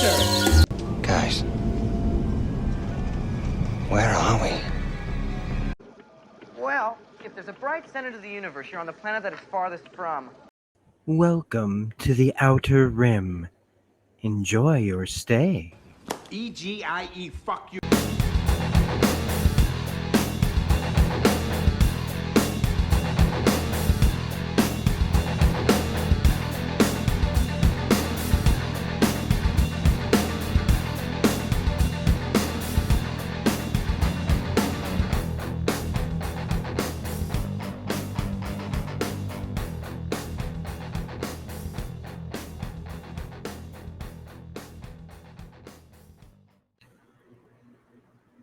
future. Guys, where are we? Well, if there's a bright center to the universe, you're on the planet that it's farthest from. Welcome to the Outer Rim. Enjoy your stay. EGIE, fuck you.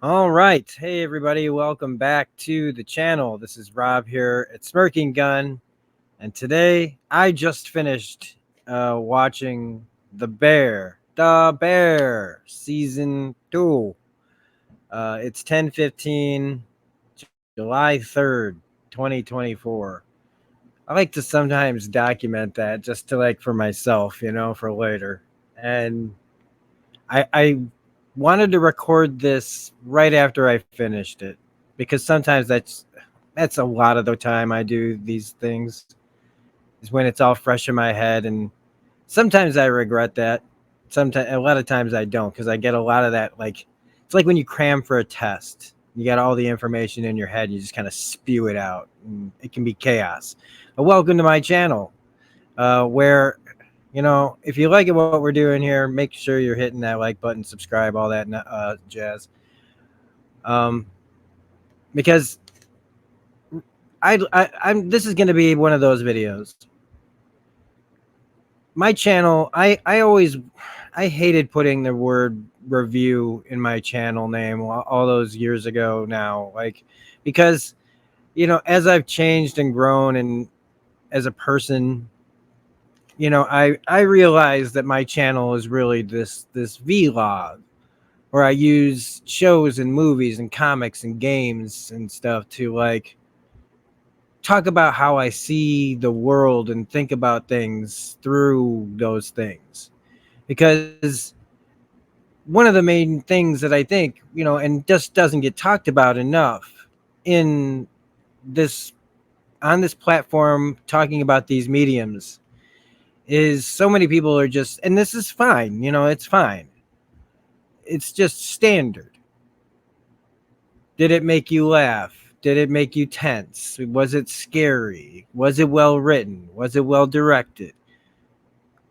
All right. Hey, everybody. Welcome back to the channel. This is Rob here at Smirking Gun. And today I just finished watching The Bear Season 2. It's 10/15, July 3rd, 2024. I like to sometimes document that just to for myself, for later. And I wanted to record this right after I finished it because sometimes that's a lot of the time I do these things is when it's all fresh in my head, and sometimes I regret that. Sometimes, a lot of times I don't, because I get a lot of that. It's like when you cram for a test, you got all the information in your head, and you just kind of spew it out, and it can be chaos. But welcome to my channel, where if you like what we're doing here, make sure you're hitting that like button, subscribe, all that jazz. Because I'm this is going to be one of those videos. My channel, I hated putting the word review in my channel name all those years ago now, because as I've changed and grown and as a person, I realized that my channel is really this vlog where I use shows and movies and comics and games and stuff to talk about how I see the world and think about things through those things. Because one of the main things that I think, and just doesn't get talked about enough on this platform talking about these mediums is so many people are just, and this is fine, it's fine. It's just standard. Did it make you laugh? Did it make you tense? Was it scary? Was it well written? Was it well directed?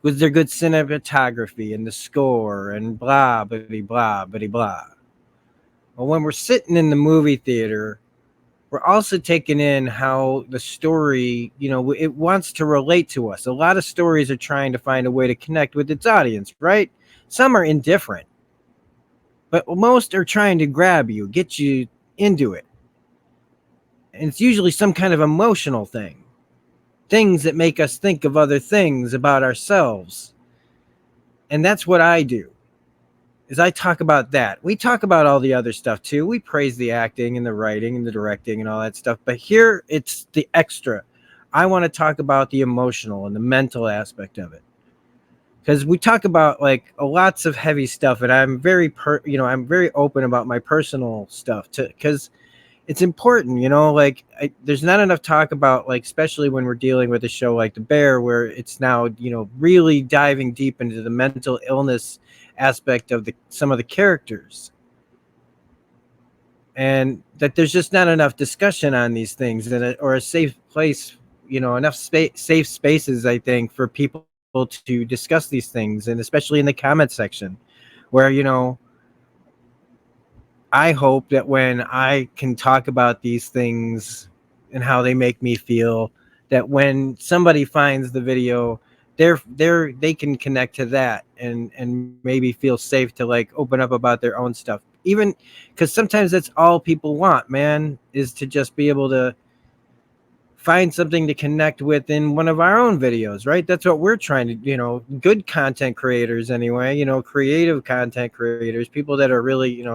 Was there good cinematography in the score and blah, bitty, blah, bitty, blah? Well, when we're sitting in the movie theater, we're also taking in how the story, it wants to relate to us. A lot of stories are trying to find a way to connect with its audience, right? Some are indifferent, but most are trying to grab you, get you into it. And it's usually some kind of emotional thing. Things that make us think of other things about ourselves. And that's what I do, is I talk about that. We talk about all the other stuff too. We praise the acting and the writing and the directing and all that stuff. But here it's the extra. I want to talk about the emotional and the mental aspect of it. Because we talk about lots of heavy stuff, and I'm very I'm very open about my personal stuff too, because it's important, there's not enough talk about, especially when we're dealing with a show like The Bear, where it's now, really diving deep into the mental illness aspect of some of the characters. And that there's just not enough discussion on these things or a safe place, enough safe spaces, I think, for people to discuss these things, and especially in the comment section where, I hope that when I can talk about these things and how they make me feel, that when somebody finds the video, they can connect to that and maybe feel safe to open up about their own stuff. Even because sometimes that's all people want, man, is to just be able to find something to connect with in one of our own videos, right? That's what we're trying to, good content creators anyway, creative content creators, people that are really,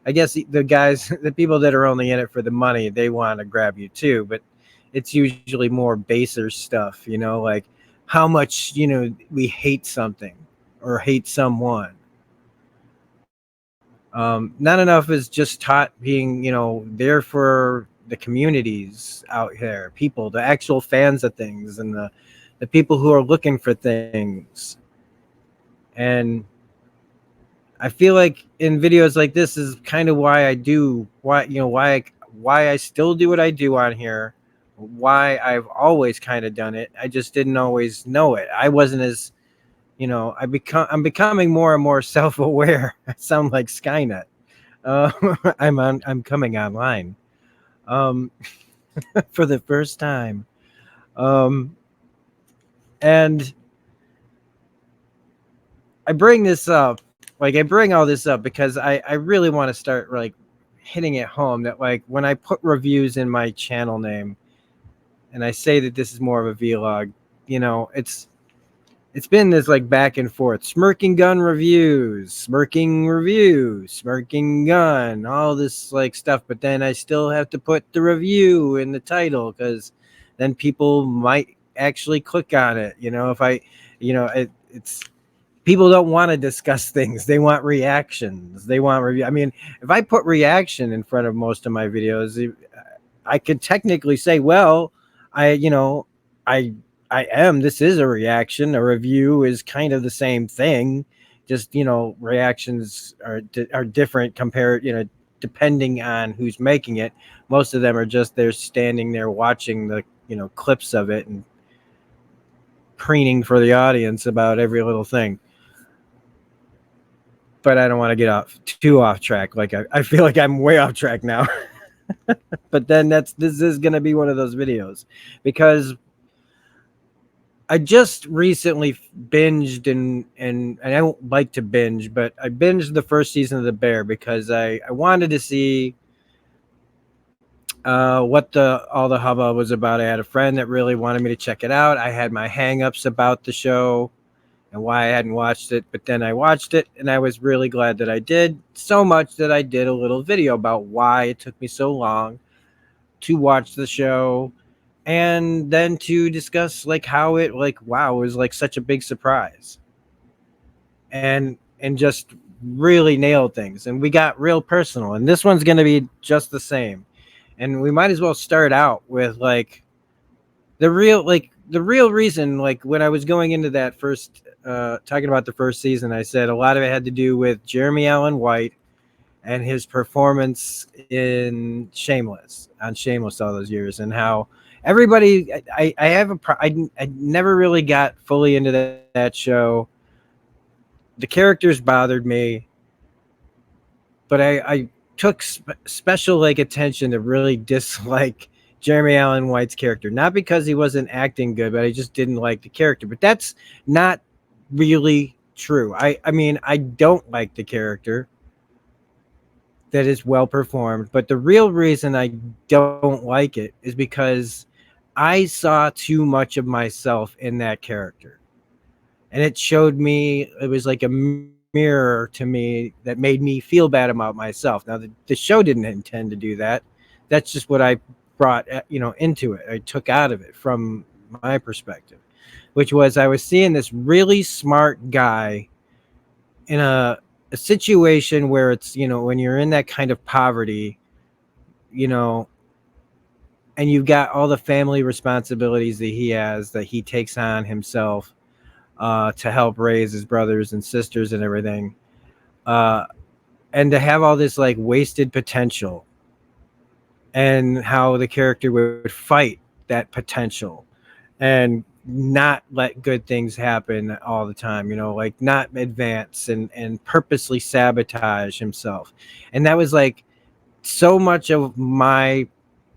I guess the people that are only in it for the money, they want to grab you too, but it's usually more baser stuff, like how much, we hate something, or hate someone. Not enough is just taught being, there for the communities out there, people, the actual fans of things, and the people who are looking for things. And I feel like in videos like this is kind of why I still do what I do on here, why I've always kind of done it. I just didn't always know it. I wasn't as, I'm becoming more and more self-aware. I sound like Skynet. I'm coming online for the first time. And I bring this up, I bring all this up because I really want to start like hitting it home that like when I put reviews in my channel name and I say that this is more of a vlog, it's been this like back and forth, smirking gun reviews, smirking review, smirking gun, all this like stuff. But then I still have to put the review in the title because then people might actually click on it. If I, it's people don't want to discuss things. They want reactions. They want review. I mean, if I put reaction in front of most of my videos, I could technically say, well, this is a reaction. A review is kind of the same thing. Just, reactions are different compared, depending on who's making it. Most of them are just they're standing there watching the, clips of it and preening for the audience about every little thing. But I don't want to get too off track. Like I feel like I'm way off track now. But then this is going to be one of those videos because I just recently binged and I don't like to binge, but I binged the first season of The Bear because I wanted to see what all the hubbub was about. I had a friend that really wanted me to check it out. I had my hang-ups about the show and why I hadn't watched it, but then I watched it and I was really glad that I did, so much that I did a little video about why it took me so long to watch the show, and then to discuss like how it was like such a big surprise and just really nailed things. And we got real personal, and this one's going to be just the same. And we might as well start out with like the real reason. Like when I was going into that first talking about the first season, I said a lot of it had to do with Jeremy Allen White and his performance in Shameless all those years, and how everybody I never really got fully into that show. The characters bothered me, but I took special like attention to really dislike Jeremy Allen White's character, not because he wasn't acting good, but I just didn't like the character. But that's not really true. I mean, I don't like the character. That is well performed, but the real reason I don't like it is because I saw too much of myself in that character, and it showed me, it was like a mirror to me that made me feel bad about myself. Now the show didn't intend to do that. That's just what I brought into it. I took out of it from my perspective, which was I was seeing this really smart guy in a situation where it's, when you're in that kind of poverty, and you've got all the family responsibilities that he takes on himself to help raise his brothers and sisters and everything, and to have all this like wasted potential, and how the character would fight that potential and not let good things happen all the time, like not advance and purposely sabotage himself. And that was like so much of my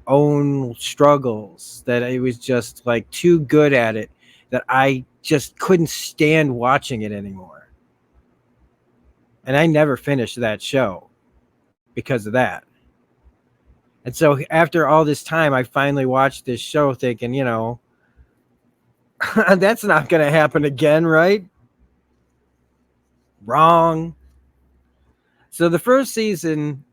own struggles that I was just like too good at it that I just couldn't stand watching it anymore. And I never finished that show because of that. And so after all this time, I finally watched this show thinking, that's not going to happen again, right? Wrong. So the first season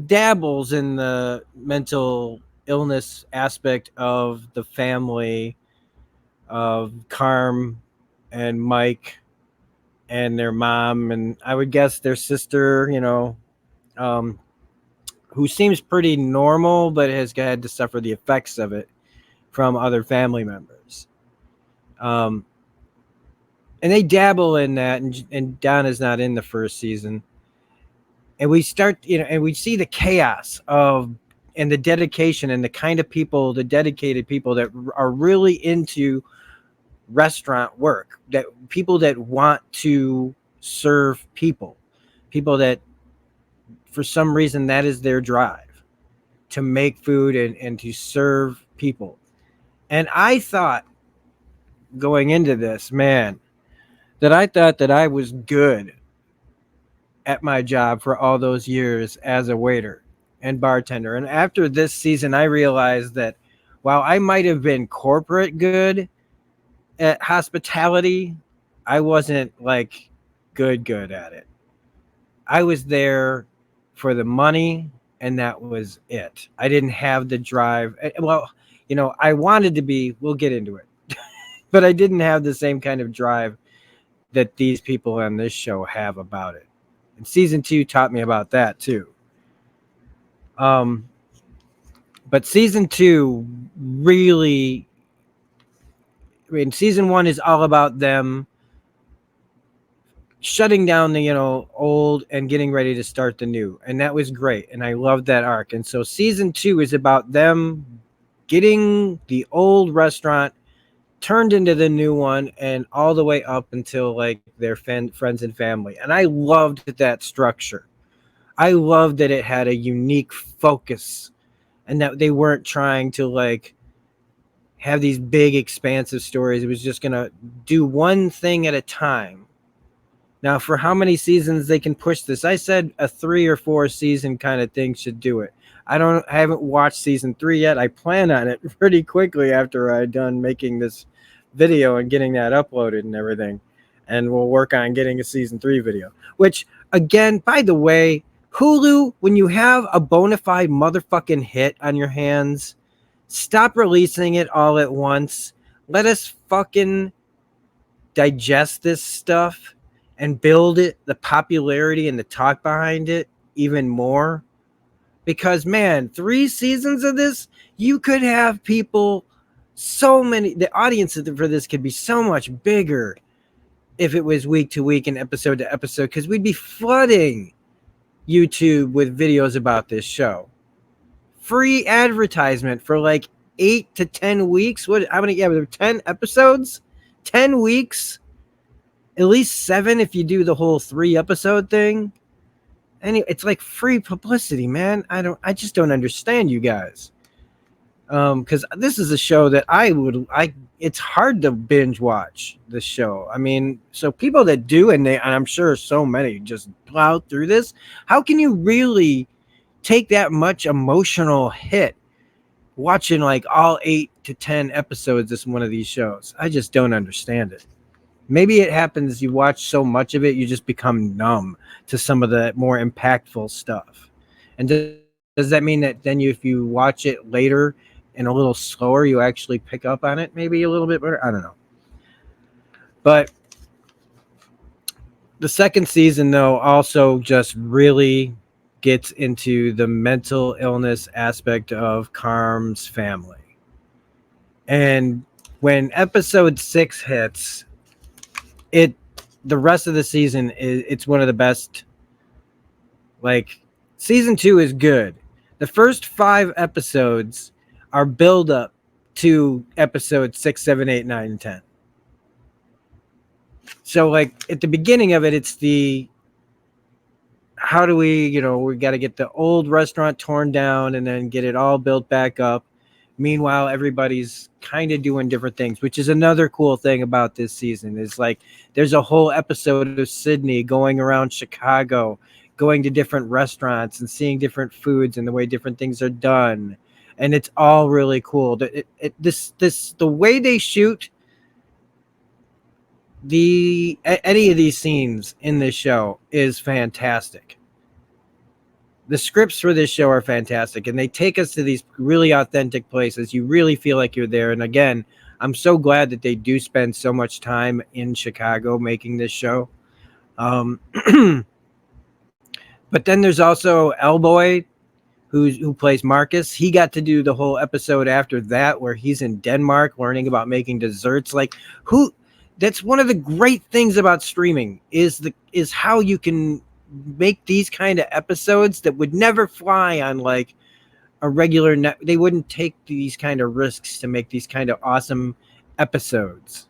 dabbles in the mental illness aspect of the family of Carm and Mike and their mom, and I would guess their sister, who seems pretty normal but has had to suffer the effects of it from other family members. And they dabble in that, and Donna's not in the first season. And we start, and we see the chaos and the dedication and the kind of people, the dedicated people that are really into restaurant work, that people that want to serve people that for some reason that is their drive, to make food and to serve people. And I thought going into this, man, that I thought that I was good at my job for all those years as a waiter and bartender. And after this season, I realized that while I might have been corporate good at hospitality, I wasn't like good at it. I was there for the money, and that was it. I didn't have the drive. Well, I wanted to be, we'll get into it, but I didn't have the same kind of drive that these people on this show have about it. And season 2 taught me about that too. But season 2 really, season 1 is all about them shutting down the old and getting ready to start the new, and that was great, and I loved that arc. And so season 2 is about them getting the old restaurant turned into the new one, and all the way up until like their friends and family. And I loved that structure. I loved that it had a unique focus, and that they weren't trying to like have these big expansive stories. It was just gonna do one thing at a time. Now, for how many seasons they can push this, I said a 3 or 4 season kind of thing should do it. I haven't watched season 3 yet. I plan on it pretty quickly after I'm done making this video and getting that uploaded and everything. And we'll work on getting a season 3 video, which again, by the way, Hulu, when you have a bona fide motherfucking hit on your hands, stop releasing it all at once. Let us fucking digest this stuff and build it, the popularity and the talk behind it even more. Because man, 3 seasons of this, you could have people, the audience for this could be so much bigger if it was week to week and episode to episode, because we'd be flooding YouTube with videos about this show. Free advertisement for like 8 to 10 weeks. How many? Yeah, there were 10 episodes, 10 weeks, at least 7 if you do the whole 3 episode thing. Anyway, it's like free publicity, man. I just don't understand you guys. Because this is a show that it's hard to binge watch this show. I mean, so people that do, and I'm sure so many just plow through this. How can you really take that much emotional hit watching like all 8 to 10 episodes of one of these shows? I just don't understand it. Maybe it happens, you watch so much of it, you just become numb to some of the more impactful stuff. And does that mean that then if you watch it later and a little slower, you actually pick up on it maybe a little bit better? I don't know. But the second season, though, also just really gets into the mental illness aspect of Carm's family. And when episode 6 hits, the rest of the season it's one of the best. Like, season 2 is good. The first 5 episodes are build up to episodes 6, 7, 8, 9, and 10. So like at the beginning of it, it's how do we got to get the old restaurant torn down and then get it all built back up. Meanwhile, everybody's kind of doing different things, which is another cool thing about this season. Is like there's a whole episode of Sydney going around Chicago, going to different restaurants and seeing different foods and the way different things are done. And it's all really cool. The way they shoot any of these scenes in this show is fantastic. The scripts for this show are fantastic, and they take us to these really authentic places. You really feel like you're there. And again, I'm so glad that they do spend so much time in Chicago making this show. Um, but then there's also Elboy, who plays Marcus. He got to do the whole episode after that where he's in Denmark learning about making desserts. Like, who? That's one of the great things about streaming is how you can make these kind of episodes that would never fly on like a regular net. They wouldn't take these kind of risks to make these kind of awesome episodes.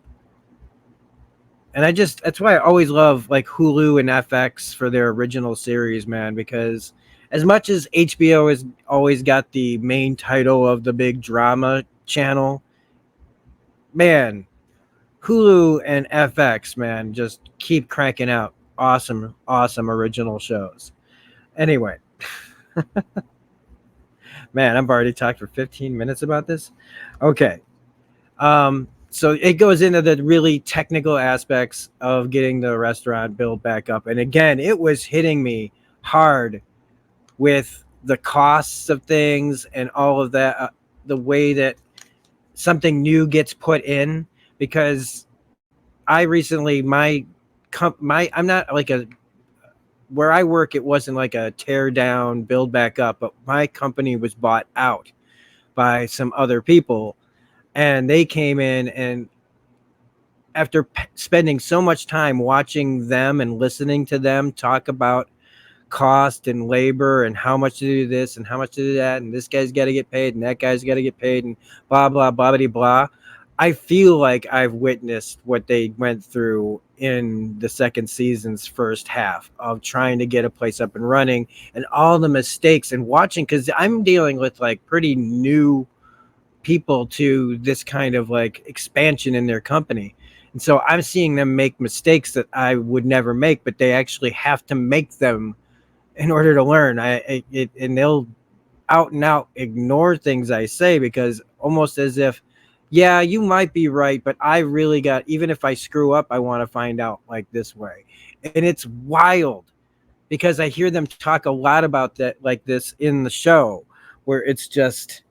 And that's why I always love like Hulu and FX for their original series, man, because as much as HBO has always got the main title of the big drama channel, man, Hulu and FX, man, just keep cranking out awesome original shows. Anyway, man, I've already talked for 15 minutes about this. Okay. So it goes into the really technical aspects of getting the restaurant built back up. And again, it was hitting me hard with the costs of things and all of that, the way that something new gets put in, because I recently, I'm not like where I work, it wasn't like a tear down, build back up, but my company was bought out by some other people. And they came in, and after spending so much time watching them and listening to them talk about cost and labor and how much to do this and how much to do that, and this guy's got to get paid and that guy's got to get paid and blah, blah, blah, blah, blah. I feel like I've witnessed what they went through in the second season's first half of trying to get a place up and running and all the mistakes and watching, because I'm dealing with like pretty new people to this kind of like expansion in their company. And so I'm seeing them make mistakes that I would never make, but they actually have to make them in order to learn. And they'll out and out ignore things I say, because almost as if, yeah, you might be right, but I really got, even if I screw up, I want to find out like this way. And it's wild because I hear them talk a lot about that, like this in the show, where it's just,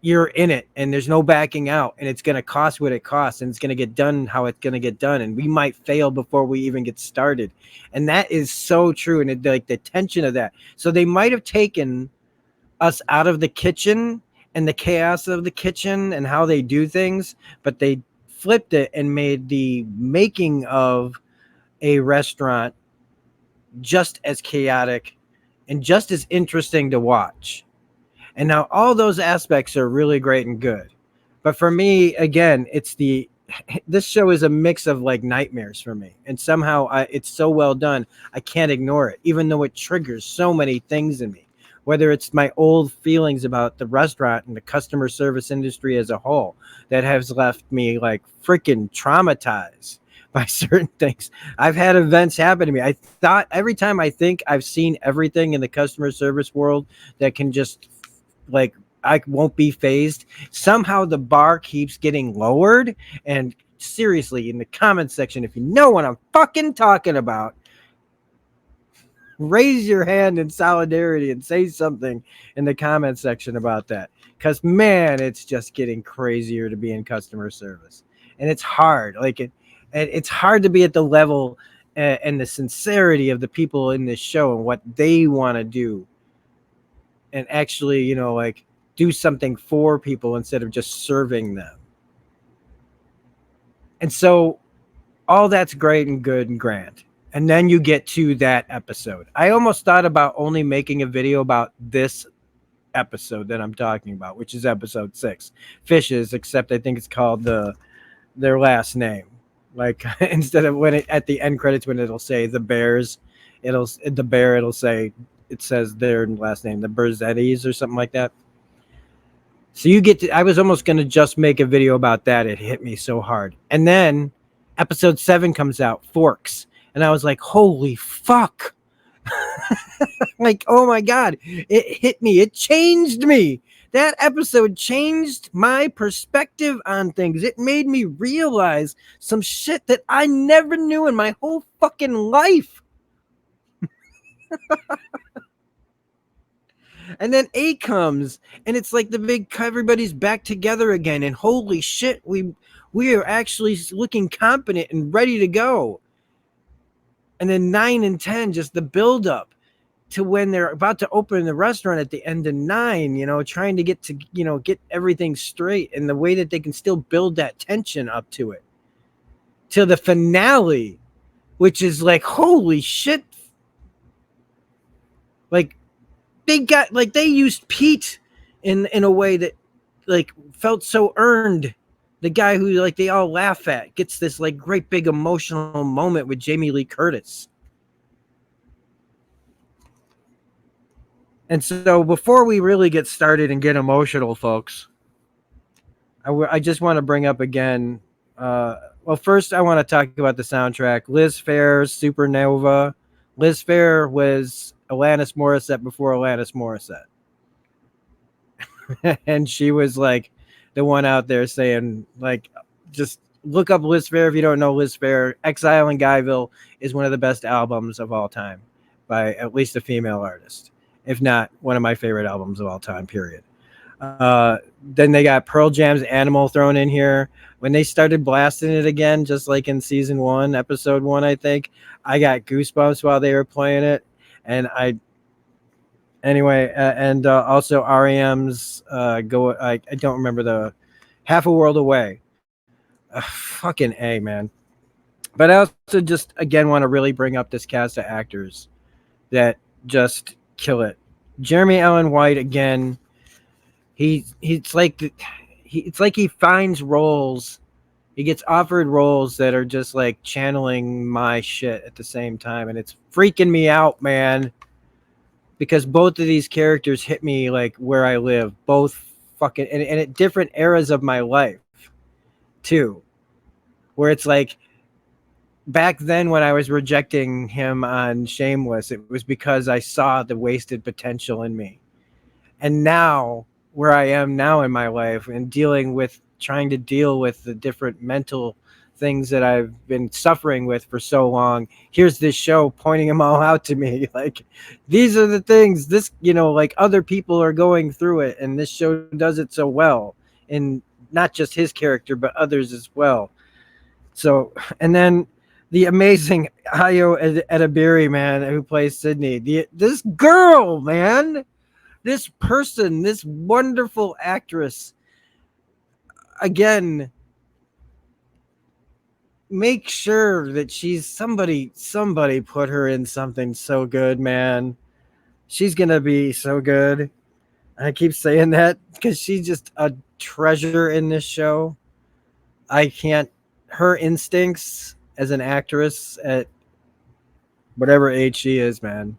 you're in it and there's no backing out, and it's going to cost what it costs, and it's going to get done how it's going to get done. And we might fail before we even get started. And that is so true. And like the tension of that. So they might have taken us out of the kitchen and the chaos of the kitchen and how they do things, but they flipped it and made the making of a restaurant just as chaotic and just as interesting to watch. And now all those aspects are really great and good. But for me, again, this show is a mix of like nightmares for me. And somehow it's so well done, I can't ignore it, even though it triggers so many things in me. Whether it's my old feelings about the restaurant and the customer service industry as a whole that has left me like freaking traumatized by certain things. I've had events happen to me. I thought every time I think I've seen everything in the customer service world that can just like, I won't be phased. Somehow the bar keeps getting lowered. And seriously, in the comment section, if you know what I'm fucking talking about, raise your hand in solidarity and say something in the comment section about that. Because, man, it's just getting crazier to be in customer service. And it's hard. It's hard to be at the level and the sincerity of the people in this show and what they want to do. And actually, do something for people instead of just serving them. And so all that's great and good and grand. And then you get to that episode. I almost thought about only making a video about this episode that I'm talking about, which is episode 6, Fishes, except I think it's called their last name. Like instead of at the end credits, when it'll say the Bears, it'll say, it says their last name, the Berzettis or something like that. So I was almost going to just make a video about that. It hit me so hard. And then episode 7 comes out, Forks. And I was like, holy fuck. Like, oh my God, it hit me. It changed me. That episode changed my perspective on things. It made me realize some shit that I never knew in my whole fucking life. And then 8 comes, and it's like the big, everybody's back together again. And holy shit, we are actually looking competent and ready to go. And then 9 and 10, just the build up to when they're about to open the restaurant at the end of 9, trying to get everything straight, and the way that they can still build that tension up to it, to the finale, which is like, holy shit. Like they used Pete in a way that like felt so earned. The guy who like they all laugh at gets this like great big emotional moment with Jamie Lee Curtis. And so before we really get started and get emotional, folks, I just want to bring up again. Well, first I want to talk about the soundtrack. Liz Phair's Supernova. Liz Phair was Alanis Morissette before Alanis Morissette. And she was like the one out there saying, like, just look up Liz Phair if you don't know Liz Phair. Exile in Guyville is one of the best albums of all time by at least a female artist, if not one of my favorite albums of all time, period. Then they got Pearl Jam's Animal thrown in here. When they started blasting it again, just like in season 1, episode 1, I think, I got goosebumps while they were playing it. And also REM's I don't remember the Half a World Away. Fucking A, man. But I also just, again, want to really bring up this cast of actors that just kill it. Jeremy Allen White, again, it's like he finds roles. He gets offered roles that are just like channeling my shit at the same time. And it's freaking me out, man. Because both of these characters hit me like where I live. Both fucking, and at different eras of my life, too. Where it's like, back then when I was rejecting him on Shameless, it was because I saw the wasted potential in me. And now, where I am now in my life and trying to deal with the different mental things that I've been suffering with for so long, here's this show pointing them all out to me. Like, these are the things like other people are going through it, and this show does it so well. And not just his character, but others as well. So, and then the amazing Ayo Edebiri, man, who plays Sydney. This girl, man, this person, this wonderful actress, again, make sure that she's somebody put her in something so good, man. She's going to be so good. I keep saying that because she's just a treasure in this show. Her instincts as an actress at whatever age she is, man,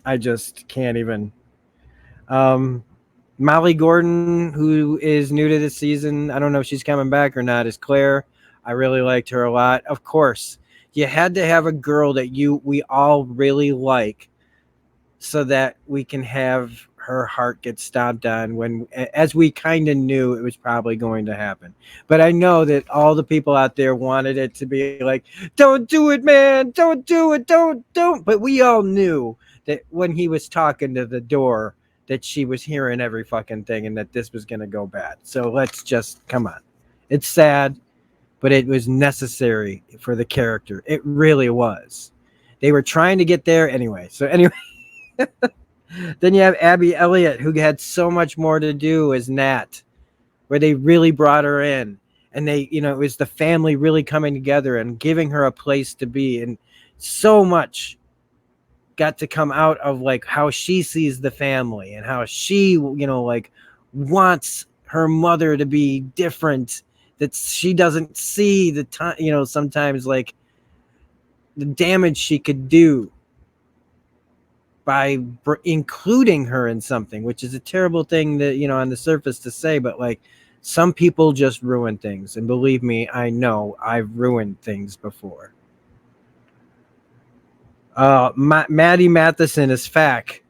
I just can't even. Molly Gordon, who is new to this season, I don't know if she's coming back or not, is Claire. I really liked her a lot. Of course, you had to have a girl that we all really like so that we can have her heart get stomped on as we kind of knew it was probably going to happen. But I know that all the people out there wanted it to be like, don't do it, man. Don't do it. Don't. But we all knew that when he was talking to the door that she was hearing every fucking thing and that this was going to go bad. So let's just, come on. It's sad, but it was necessary for the character. It really was. They were trying to get there anyway. So anyway, then you have Abby Elliott, who had so much more to do as Nat, where they really brought her in. And it was the family really coming together and giving her a place to be. And so much got to come out of like how she sees the family and how she, like wants her mother to be different, that she doesn't see the time, sometimes like the damage she could do by including her in something, which is a terrible thing that, on the surface to say, but like some people just ruin things. And believe me, I know I've ruined things before. Maddie Matheson is Fack.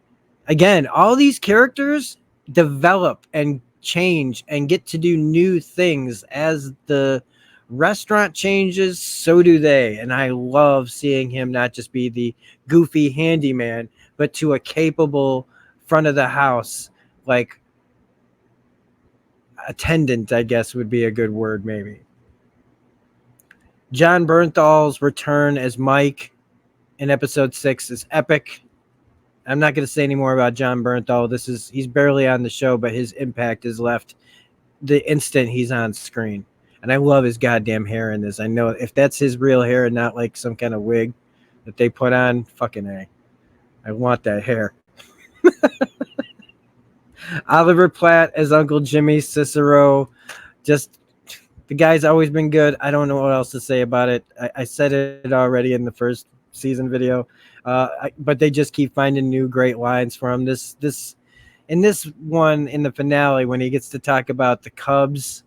Again, all these characters develop and change and get to do new things as the restaurant changes. So do they. And I love seeing him not just be the goofy handyman, but to a capable front of the house, like attendant, I guess would be a good word, maybe. John Bernthal's return as Mike. in episode 6 is epic. I'm not going to say any more about John Bernthal. He's barely on the show, but his impact is left the instant he's on screen. And I love his goddamn hair in this. I know if that's his real hair and not like some kind of wig that they put on, fucking A. I want that hair. Oliver Platt as Uncle Jimmy Cicero. Just, the guy's always been good. I don't know what else to say about it. I said it already in the first season video. But they just keep finding new great lines for him. In this one, in the finale, when he gets to talk about the Cubs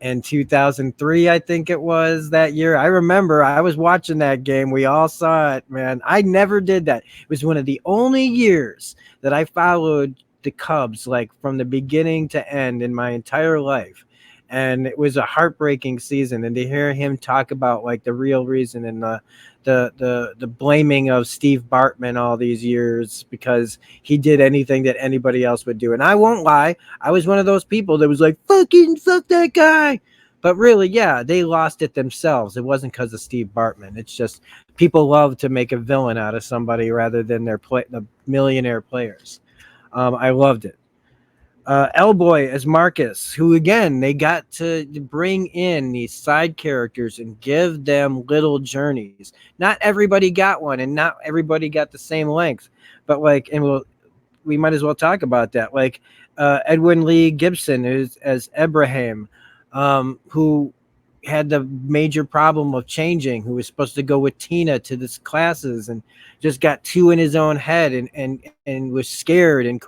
in 2003, I think it was that year. I remember I was watching that game. We all saw it, man. I never did that. It was one of the only years that I followed the Cubs, like from the beginning to end in my entire life. And it was a heartbreaking season. And to hear him talk about like the real reason and the blaming of Steve Bartman all these years because he did anything that anybody else would do. And I won't lie, I was one of those people that was like, fucking fuck that guy. But really, yeah, they lost it themselves. It wasn't because of Steve Bartman. It's just people love to make a villain out of somebody rather than the millionaire players. I loved it. Elboy as Marcus, who again, they got to bring in these side characters and give them little journeys. Not everybody got one, and not everybody got the same length. But like, and we might as well talk about that. Like Edwin Lee Gibson as Abraham, who had the major problem of changing, who was supposed to go with Tina to this classes and just got too in his own head and was scared and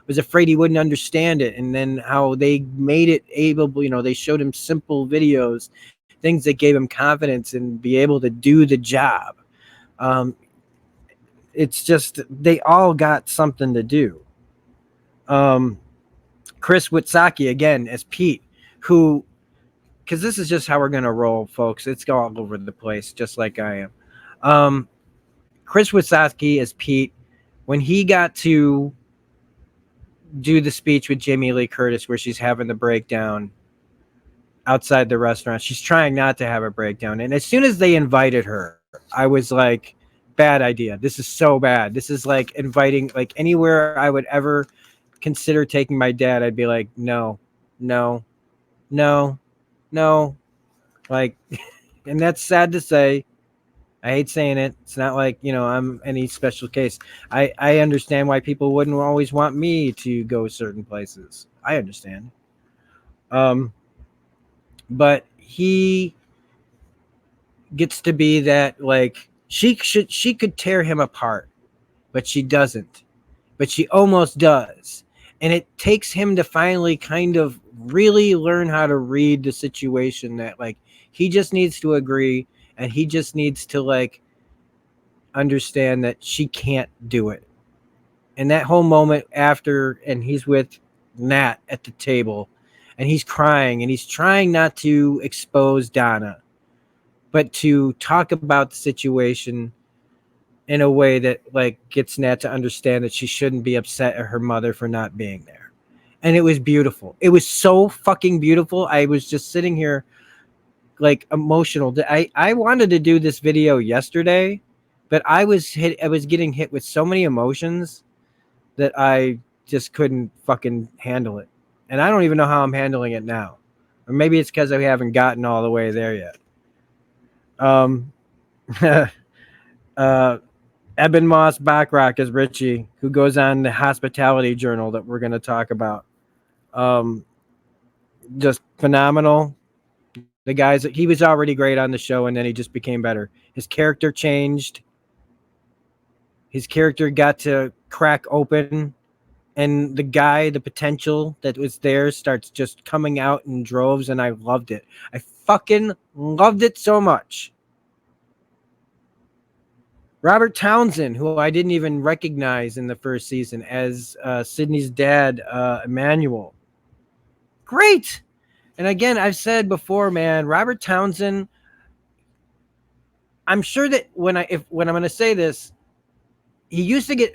was afraid he wouldn't understand it. And then how they made it able, they showed him simple videos, things that gave him confidence and be able to do the job. It's just, they all got something to do. Chris Witsaki again as Pete, who, because this is just how we're going to roll, folks. It's all over the place, just like I am. Chris Wysocki as Pete, when he got to do the speech with Jamie Lee Curtis where she's having the breakdown outside the restaurant, she's trying not to have a breakdown. And as soon as they invited her, I was like, bad idea. This is so bad. This is like inviting, like anywhere I would ever consider taking my dad, I'd be like, no. Like, and that's sad to say. I hate saying it. It's not like, I'm any special case. I understand why people wouldn't always want me to go certain places. I understand. But he gets to be that, like, she could tear him apart, but she doesn't. But she almost does. And it takes him to finally kind of really learn how to read the situation that, like, he just needs to agree. And he just needs to, like, understand that she can't do it. And that whole moment after, and he's with Nat at the table, and he's crying, and he's trying not to expose Donna, but to talk about the situation in a way that, like, gets Nat to understand that she shouldn't be upset at her mother for not being there. And it was beautiful. It was so fucking beautiful. I was just sitting here, like, emotional. I wanted to do this video yesterday, but I was getting hit with so many emotions that I just couldn't fucking handle it. And I don't even know how I'm handling it now. Or maybe it's because I haven't gotten all the way there yet. Eben Moss Bachrach is Richie, who goes on the Hospitality Journal that we're going to talk about. Just phenomenal. The guys, he was already great on the show, and then he just became better. His character changed. His character got to crack open, and the potential that was there starts just coming out in droves, and I loved it. I fucking loved it so much. Robert Townsend, who I didn't even recognize in the first season as Sydney's dad, Emmanuel. Great. And again, I've said before, man, Robert Townsend, I'm sure that when I'm going to say this, he used to get,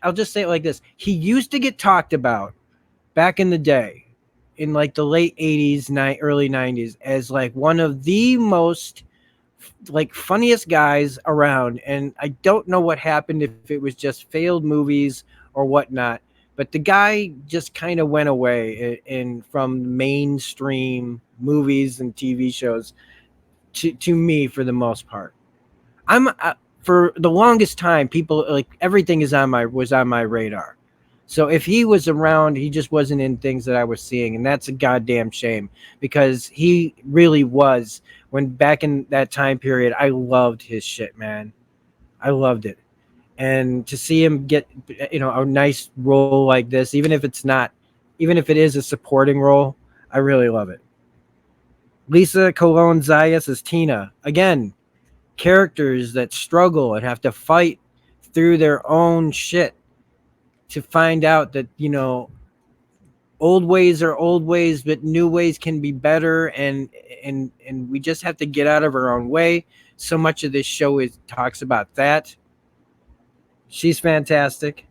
I'll just say it like this. He used to get talked about back in the day, in like the late 80s, early 90s, as like one of the most like funniest guys around, and I don't know what happened, if it was just failed movies or whatnot, but the guy just kind of went away in from mainstream movies and TV shows to me for the most part. I'm for the longest time, people like everything was on my radar. So if he was around, he just wasn't in things that I was seeing, and that's a goddamn shame, because he really was. When back in that time period, I loved his shit, man. I loved it. And to see him get, a nice role like this, even if it is a supporting role, I really love it. Lisa Cologne Zayas as Tina. Again, characters that struggle and have to fight through their own shit to find out that, old ways are old ways, but new ways can be better, and we just have to get out of our own way. So much of this show talks about that. She's fantastic.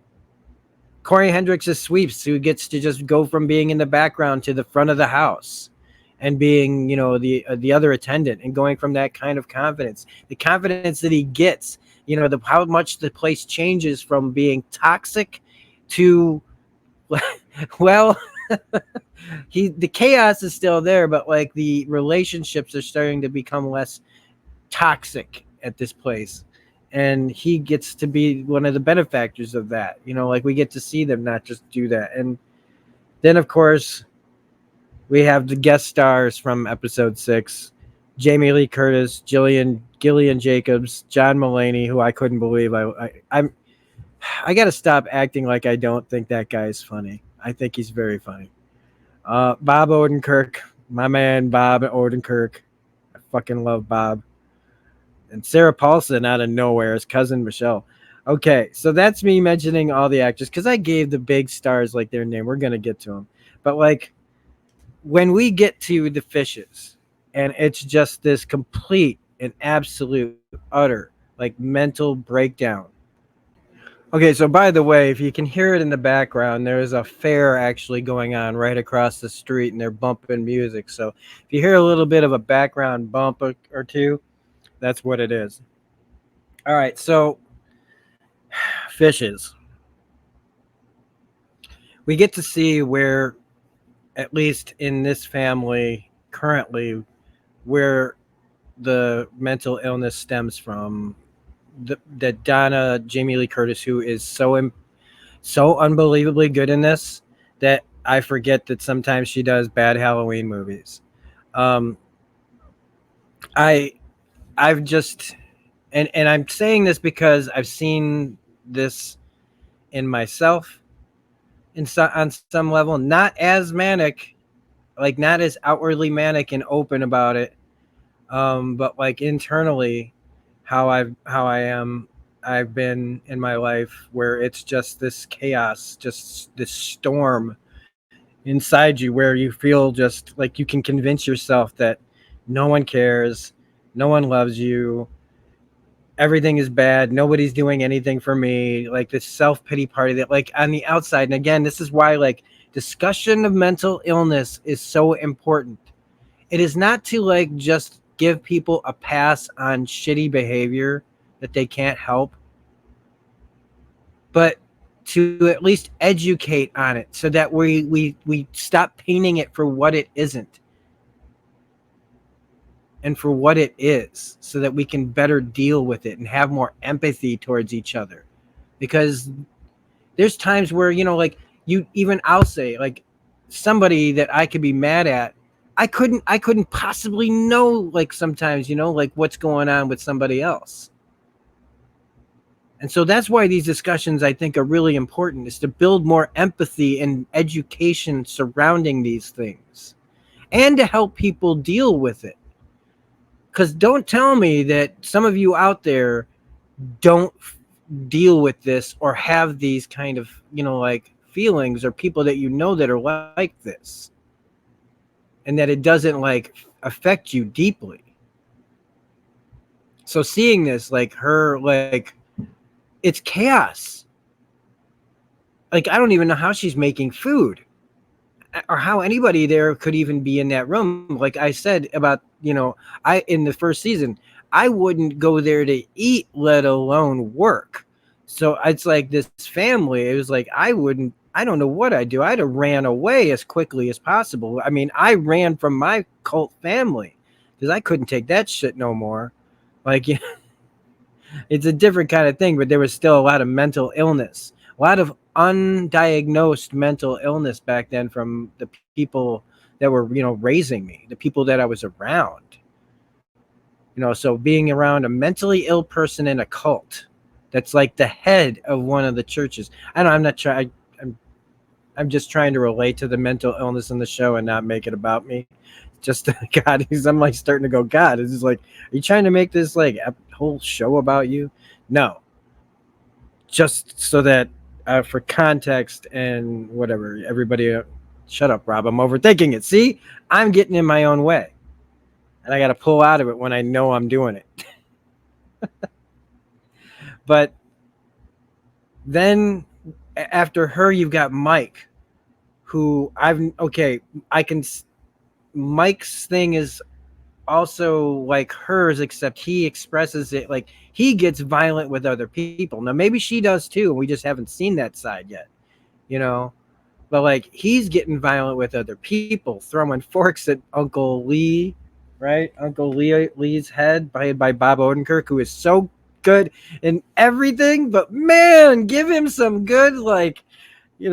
Corey Hendricks is Sweeps, who gets to just go from being in the background to the front of the house and being, the other attendant, and going from that kind of confidence, the confidence that he gets, how much the place changes from being toxic to, well, the chaos is still there, but like the relationships are starting to become less toxic at this place. And he gets to be one of the benefactors of that. Like we get to see them not just do that. And then, of course, we have the guest stars from episode 6, Jamie Lee Curtis, Gillian Jacobs, John Mulaney, who I couldn't believe. I got to stop acting like I don't think that guy is funny. I think he's very funny. Bob Odenkirk, my man, Bob Odenkirk. I fucking love Bob. And Sarah Paulson out of nowhere as cousin Michelle. Okay, so that's me mentioning all the actors, because I gave the big stars like their name. We're going to get to them. But like, when we get to the fishes, and it's just this complete and absolute utter like mental breakdown. Okay, so by the way, if you can hear it in the background, there is a fair actually going on right across the street, and they're bumping music. So if you hear a little bit of a background bump or two, that's what it is. All right, so fishes. We get to see where, at least in this family currently, where the mental illness stems from. That Donna, Jamie Lee Curtis, who is so unbelievably good in this, that I forget that sometimes she does bad Halloween movies. I've just, and I'm saying this because I've seen this in myself on some level, not as manic, like not as outwardly manic and open about it, but like internally, how I've been in my life, where it's just this chaos, just this storm inside you, where you feel just like you can convince yourself that no one cares, no one loves you, everything is bad, nobody's doing anything for me, like this self-pity party that like on the outside. And again, this is why like discussion of mental illness is so important. It is not to like just give people a pass on shitty behavior that they can't help, but to at least educate on it, so that we stop painting it for what it isn't and for what it is, so that we can better deal with it and have more empathy towards each other. Because there's times where, like I'll say, like, somebody that I could be mad at, I couldn't possibly know, like, sometimes, like what's going on with somebody else. And so that's why these discussions, I think, are really important, is to build more empathy and education surrounding these things, and to help people deal with it. Because don't tell me that some of you out there don't deal with this or have these kind of, like feelings, or people that that are like this, and that it doesn't like affect you deeply. So seeing this, like her, like, it's chaos. Like, I don't even know how she's making food. or how anybody there could even be in that room. Like I said about, I in the first season, I wouldn't go there to eat, let alone work. So it's like this family. It was like I don't know what I'd do. I'd have ran away as quickly as possible. I mean, I ran from my cult family because I couldn't take that shit no more. Like, it's a different kind of thing, but there was still a lot of mental illness, a lot of undiagnosed mental illness back then from the people that were, raising me, the people that I was around. So being around a mentally ill person in a cult that's like the head of one of the churches. I'm not trying. I'm just trying to relate to the mental illness in the show and not make it about me. Just God, I'm like starting to go, God, it's just like, are you trying to make this like a whole show about you? No, just so that for context and whatever, everybody, shut up, Rob. I'm overthinking it. See, I'm getting in my own way, and I got to pull out of it when I know I'm doing it. But then after her, you've got Mike, who Mike's thing is also like hers, except he expresses it like he gets violent with other people. Now, maybe she does too. We just haven't seen that side yet, but like he's getting violent with other people, throwing forks at Uncle Lee, right? Uncle Lee's head, played by Bob Odenkirk, who is so good in everything, but man, give him some good, like, he's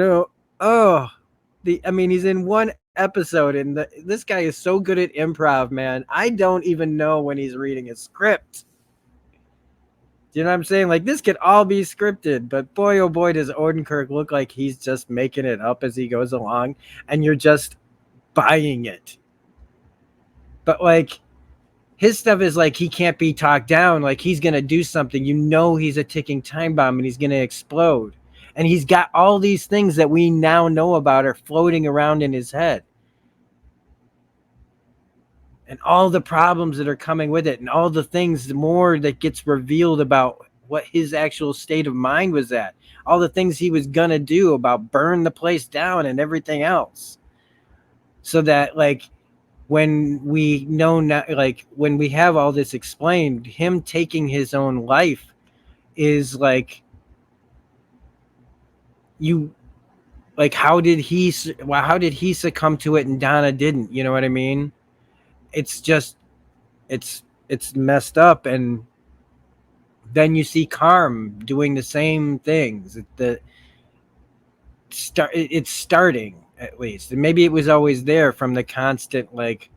in one episode and this guy is so good at improv, man. I don't even know when he's reading a script. Do you know what I'm saying? Like, this could all be scripted, but boy, oh boy, does Odenkirk look like he's just making it up as he goes along, and you're just buying it. But like, his stuff is like he can't be talked down. Like, he's gonna do something. He's a ticking time bomb and he's gonna explode. And he's got all these things that we now know about are floating around in his head. And all the problems that are coming with it, and all the things more that gets revealed about what his actual state of mind was at. All the things he was going to do about burn the place down and everything else. So that, like, when we know now, like, when we have all this explained, him taking his own life is like, how did he succumb to it and Donna didn't? You know what I mean? It's just, it's messed up. And then you see Carm doing the same things. It's starting, at least, and maybe it was always there from the constant, like,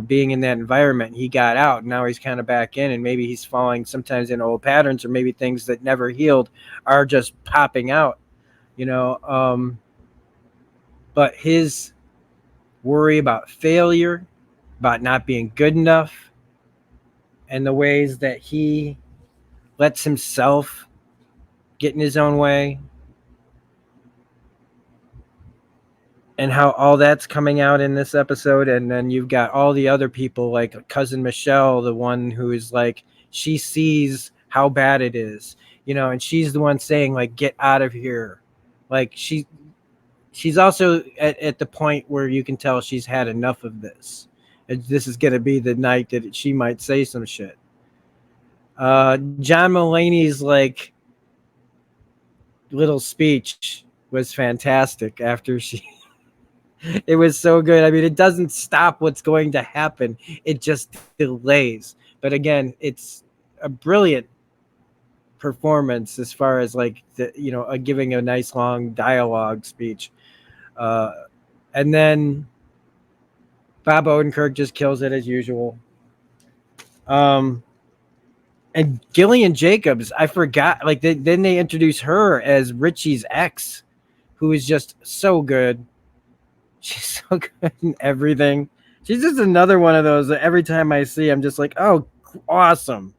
being in that environment. He got out, and now he's kind of back in, and maybe he's falling sometimes in old patterns, or maybe things that never healed are just popping out. But his worry about failure, about not being good enough, and the ways that he lets himself get in his own way, and how all that's coming out in this episode. And then you've got all the other people, like Cousin Michelle, the one who is like, she sees how bad it is, and she's the one saying, like, get out of here. Like, she's also at the point where you can tell she's had enough of this. This is going to be the night that she might say some shit. John Mulaney's like little speech was fantastic after it was so good. I mean, it doesn't stop what's going to happen. It just delays. But again, it's a brilliant performance as far as like giving a nice long dialogue speech. And then Bob Odenkirk just kills it as usual. And Gillian Jacobs, I forgot. Like, then they introduce her as Richie's ex, who is just so good. She's so good in everything. She's just another one of those that every time I see, I'm just like, oh, awesome.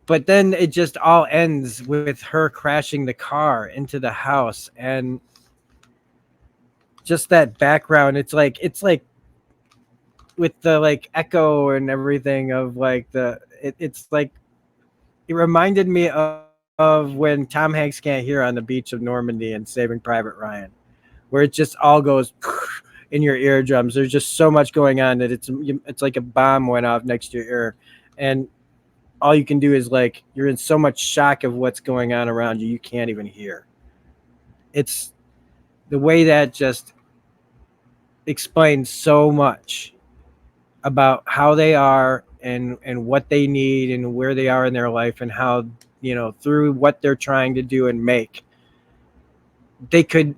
But then it just all ends with her crashing the car into the house, and just that background. It's like with the like echo and everything of like it's like, it reminded me of when Tom Hanks can't hear on the beach of Normandy and Saving Private Ryan. where it just all goes in your eardrums. There's just so much going on that it's like a bomb went off next to your ear, and all you can do is like you're in so much shock of what's going on around you, you can't even hear. It's the way that just explains so much about how they are and what they need and where they are in their life, and how, you know, through what they're trying to do and make, they could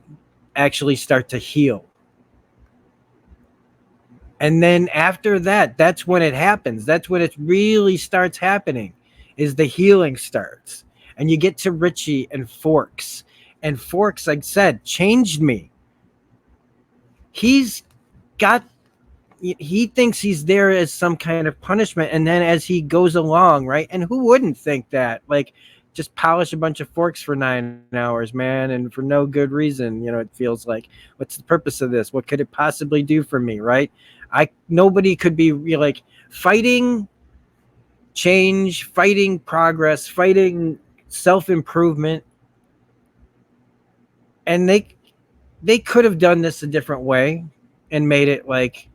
actually start to heal. And then after that, that's when it happens. That's when it really starts happening, is the healing starts. And you get to Richie and Forks. And Forks, like I said, changed me. He thinks he's there as some kind of punishment. And then as he goes along, right? And who wouldn't think that? Like, just polish a bunch of forks for 9 hours, man, and for no good reason. You know, it feels like, what's the purpose of this? What could it possibly do for me, right? Nobody could be like fighting change, fighting progress, fighting self-improvement. And they could have done this a different way and made it like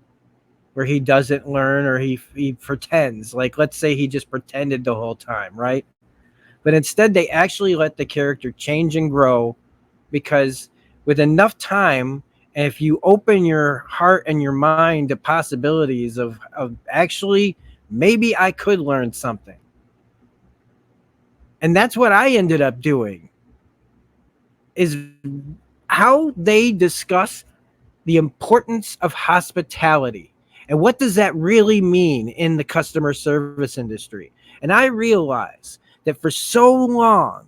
where he doesn't learn, or he pretends. Like, let's say he just pretended the whole time, right? But instead, they actually let the character change and grow, because with enough time, and if you open your heart and your mind to possibilities of actually, maybe I could learn something. And that's what I ended up doing, is how they discuss the importance of hospitality. And what does that really mean in the customer service industry? And I realize that for so long,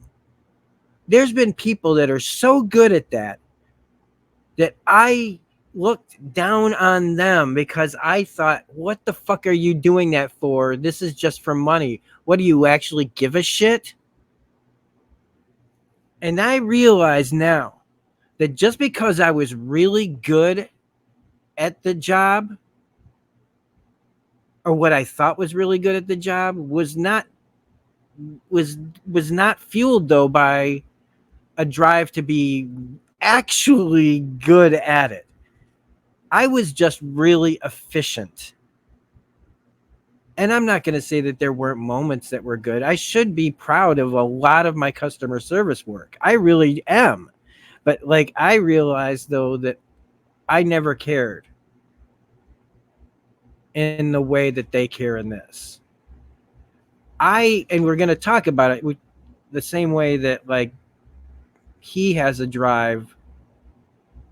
there's been people that are so good at that I looked down on them, because I thought, what the fuck are you doing that for? This is just for money. What, do you actually give a shit? And I realize now that just because I was really good at the job, or what I thought was really good at the job, was not fueled though by a drive to be actually good at it. I was just really efficient. And I'm not going to say that there weren't moments that were good. I should be proud of a lot of my customer service work. I really am. But like, I realized though that I never cared in the way that they care in this. And we're going to talk about it the same way that like he has a drive,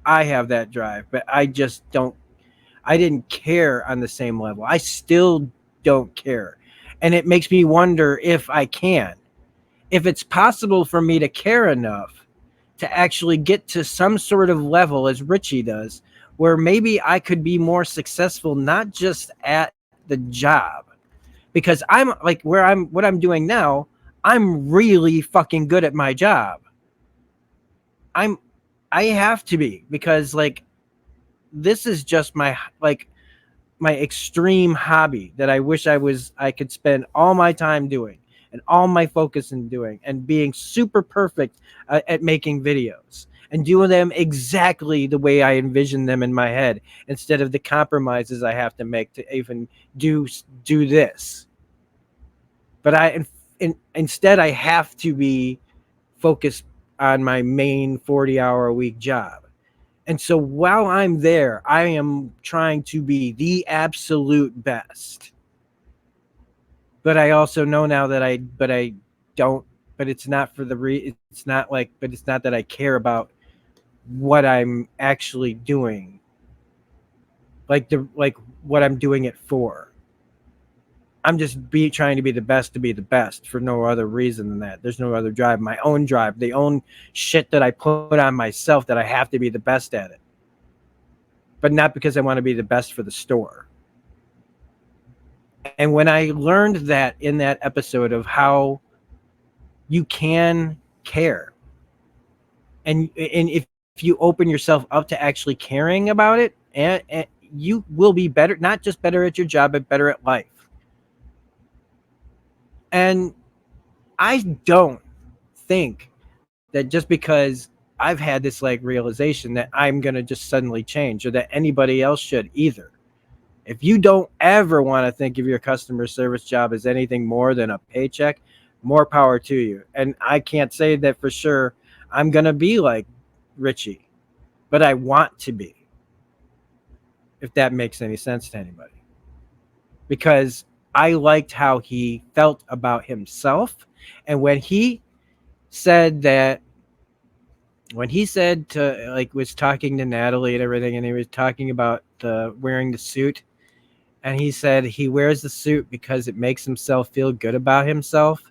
I have that drive, but I didn't care on the same level. I still don't care. And it makes me wonder if it's possible for me to care enough to actually get to some sort of level as Richie does, where maybe I could be more successful, not just at the job, because I'm like what I'm doing now, I'm really fucking good at my job. I have to be, because like this is just my extreme hobby that I wish I could spend all my time doing and all my focus in doing, and being super perfect at making videos and doing them exactly the way I envision them in my head, instead of the compromises I have to make to even do this. But instead I have to be focused on my main 40-hour-a-week job. And so while I'm there, I am trying to be the absolute best. But I also know now that it's not that I care about what I'm actually doing. Like what I'm doing it for. I'm just trying to be the best for no other reason than that. There's no other drive. My own drive, the own shit that I put on myself, that I have to be the best at it. But not because I want to be the best for the store. And when I learned that in that episode of how you can care, and if you open yourself up to actually caring about it, and you will be better, not just better at your job, but better at life. And I don't think that just because I've had this like realization that I'm going to just suddenly change, or that anybody else should either. If you don't ever want to think of your customer service job as anything more than a paycheck, more power to you. And I can't say that for sure I'm going to be like Richie, but I want to be, if that makes any sense to anybody. Because I liked how he felt about himself. And when he said to, like, was talking to Natalie and everything, and he was talking about wearing the suit, and he said he wears the suit because it makes himself feel good about himself.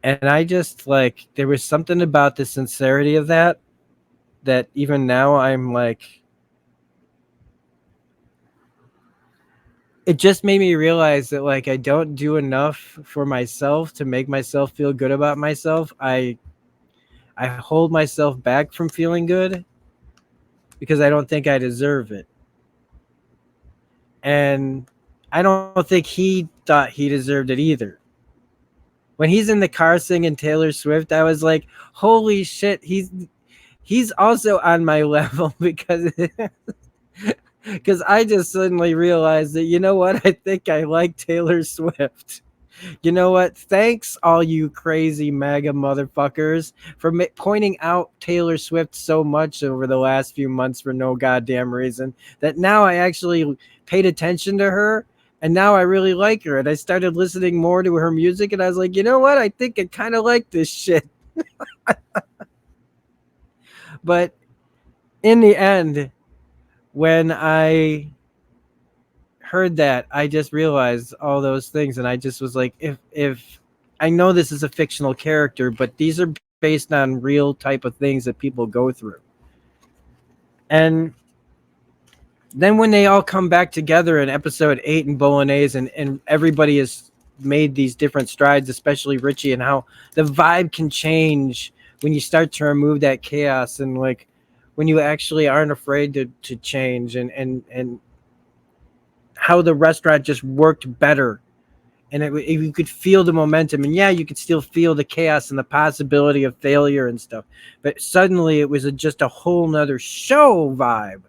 And I just, like, there was something about the sincerity of that even now I'm like, it just made me realize that, like, I don't do enough for myself to make myself feel good about myself. I hold myself back from feeling good because I don't think I deserve it. And I don't think he thought he deserved it either. When he's in the car singing Taylor Swift, I was like, holy shit, he's also on my level, because I just suddenly realized that, you know what, I think I like Taylor Swift. You know what? Thanks, all you crazy MAGA motherfuckers, for pointing out Taylor Swift so much over the last few months for no goddamn reason, that now I actually paid attention to her, and now I really like her, and I started listening more to her music, and I was like, you know what? I think I kind of like this shit. But in the end, when I heard that, I just realized all those things, and I just was like, if I know this is a fictional character, but these are based on real type of things that people go through. And then when they all come back together in episode 8 in Bolognese, and everybody has made these different strides, especially Richie, and how the vibe can change when you start to remove that chaos, and like when you actually aren't afraid to change, and how the restaurant just worked better, and you could feel the momentum, and yeah, you could still feel the chaos and the possibility of failure and stuff, but suddenly it was just a whole nother show vibe.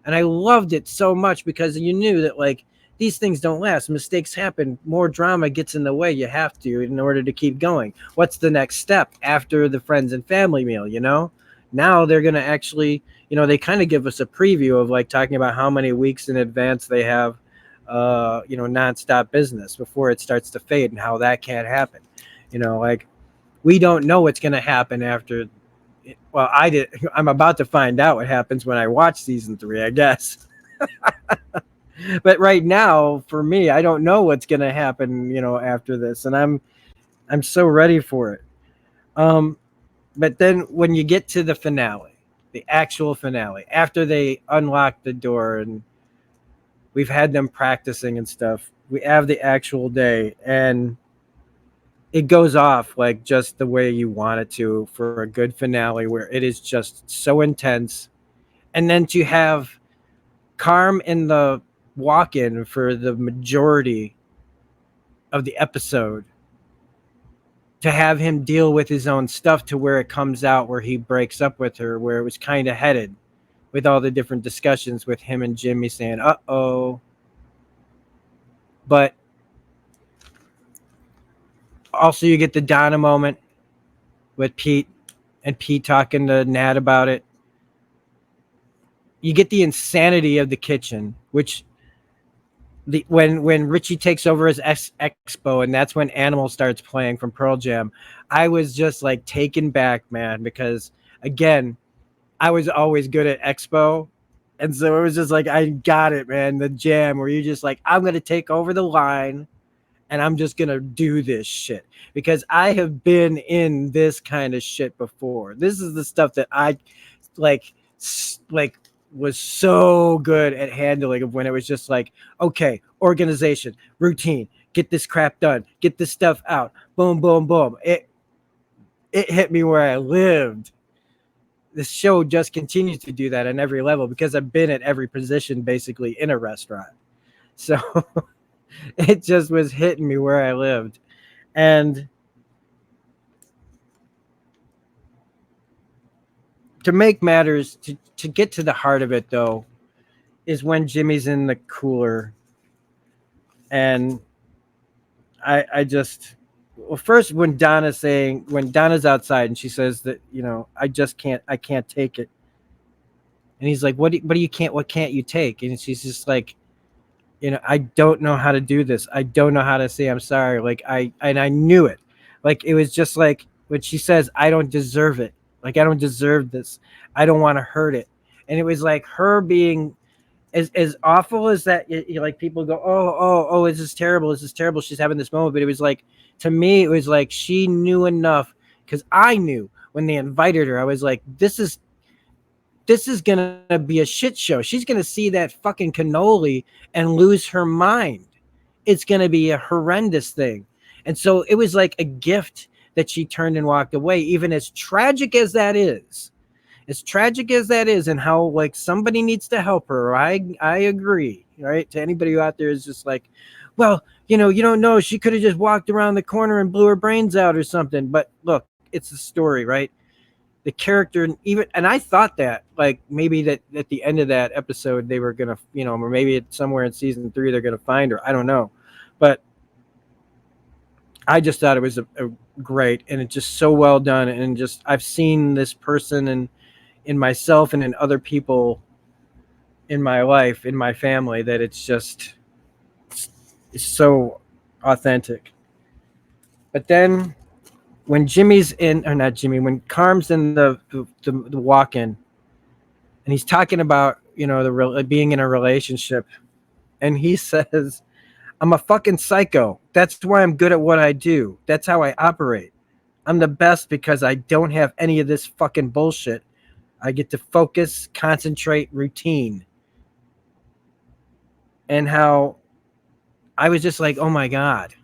And I loved it so much because you knew that, like, these things don't last. Mistakes happen. More drama gets in the way. You have to, in order to keep going. What's the next step after the friends and family meal, you know? Now they're going to actually, they kind of give us a preview of, like, talking about how many weeks in advance they have, nonstop business before it starts to fade, and how that can't happen. Like, we don't know what's going to happen after. Well, I'm about to find out what happens when I watch season 3, I guess. But right now, for me, I don't know what's going to happen, after this, and I'm so ready for it. But then when you get to the finale, the actual finale, after they unlock the door and we've had them practicing and stuff, we have the actual day, and it goes off like just the way you want it to for a good finale, where it is just so intense. And then to have Carm in the walk-in for the majority of the episode, to have him deal with his own stuff to where it comes out where he breaks up with her, where it was kind of headed, with all the different discussions with him and Jimmy saying, uh-oh. But also you get the Donna moment with Pete, and Pete talking to Nat about it. You get the insanity of the kitchen, which when Richie takes over as Expo, and that's when Animal starts playing from Pearl Jam, I was just like taken back, man, because again, I was always good at Expo. And so it was just like, I got it, man. The jam where you're just like, I'm going to take over the line, and I'm just going to do this shit, because I have been in this kind of shit before. This is the stuff that I like was so good at handling, of when it was just like, okay, organization, routine, get this crap done, get this stuff out, boom, boom, boom. It hit me where I lived. This show just continues to do that on every level, because I've been at every position basically in a restaurant. So it just was hitting me where I lived. And to make matters, to get to the heart of it though, is when Jimmy's in the cooler, and I just, well, first when Donna's outside and she says that, you know, I can't take it, and he's like, what can't you take? And she's just like, you know, I don't know how to do this. I don't know how to say I'm sorry. Like I knew it. Like it was just like when she says, I don't deserve it. Like I don't deserve this. I don't want to hurt it. And it was like her being as awful as that. Like people go, oh, this is terrible. This is terrible. She's having this moment. But it was like, to me, it was like she knew enough, because I knew when they invited her, I was like, this is gonna be a shit show. She's gonna see that fucking cannoli and lose her mind. It's gonna be a horrendous thing. And so it was like a gift that she turned and walked away, even as tragic as that is. And how like somebody needs to help her. I agree, right? To anybody who out there is just like, well, you know, you don't know. She could have just walked around the corner and blew her brains out or something. But look, it's a story, right? The character, and I thought that like maybe that at the end of that episode they were gonna, you know, or maybe it's somewhere in season 3 they're gonna find her. I don't know, but I just thought it was a great, and it's just so well done, and just I've seen this person and in myself and in other people in my life, in my family, that it's so authentic. But then when Jimmy's in, or not Jimmy, when Carm's in the walk-in, and he's talking about, you know, being in a relationship, and he says, I'm a fucking psycho. That's why I'm good at what I do. That's how I operate. I'm the best because I don't have any of this fucking bullshit. I get to focus, concentrate, routine. And how I was just like, oh my God.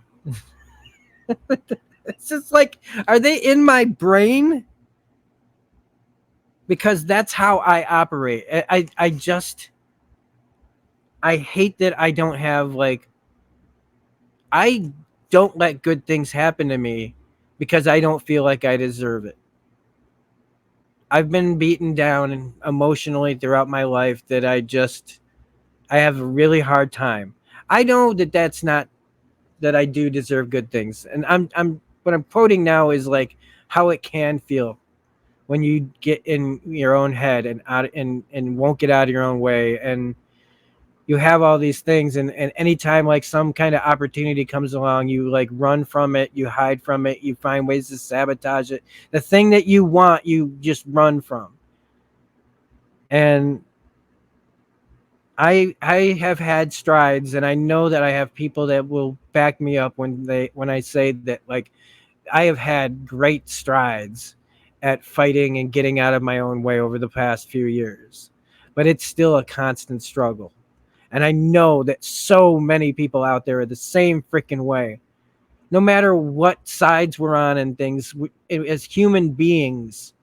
It's just like, are they in my brain? Because that's how I operate. I hate that I don't have like, I don't let good things happen to me because I don't feel like I deserve it. I've been beaten down emotionally throughout my life that I have a really hard time. I know that that's not, that I do deserve good things. And what I'm quoting now is like how it can feel when you get in your own head and won't get out of your own way, and you have all these things, and anytime like some kind of opportunity comes along, you like run from it, you hide from it, you find ways to sabotage it. The thing that you want, you just run from. And I have had strides, and I know that I have people that will back me up when I say that, like, I have had great strides at fighting and getting out of my own way over the past few years, but it's still a constant struggle. And I know that so many people out there are the same freaking way. No matter what sides we're on and things, as human beings,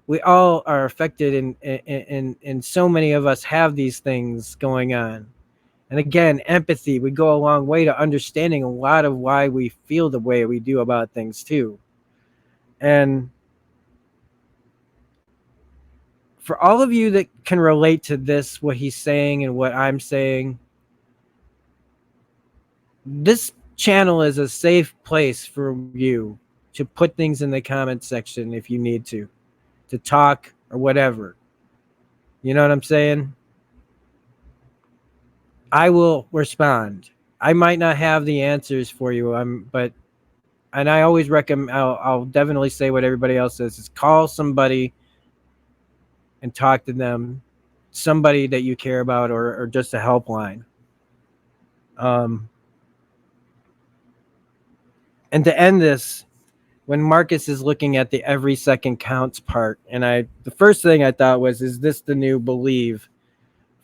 we all are affected, and so many of us have these things going on. And again, empathy would go a long way to understanding a lot of why we feel the way we do about things too. And for all of you that can relate to this, what he's saying and what I'm saying, this channel is a safe place for you to put things in the comment section if you need to talk or whatever. You know what I'm saying? I will respond. I might not have the answers for you, and I always recommend, I'll definitely say what everybody else says, is call somebody and talk to them, somebody that you care about, or just a helpline. And to end this, when Marcus is looking at the every second counts part, and the first thing I thought was, is this the new Believe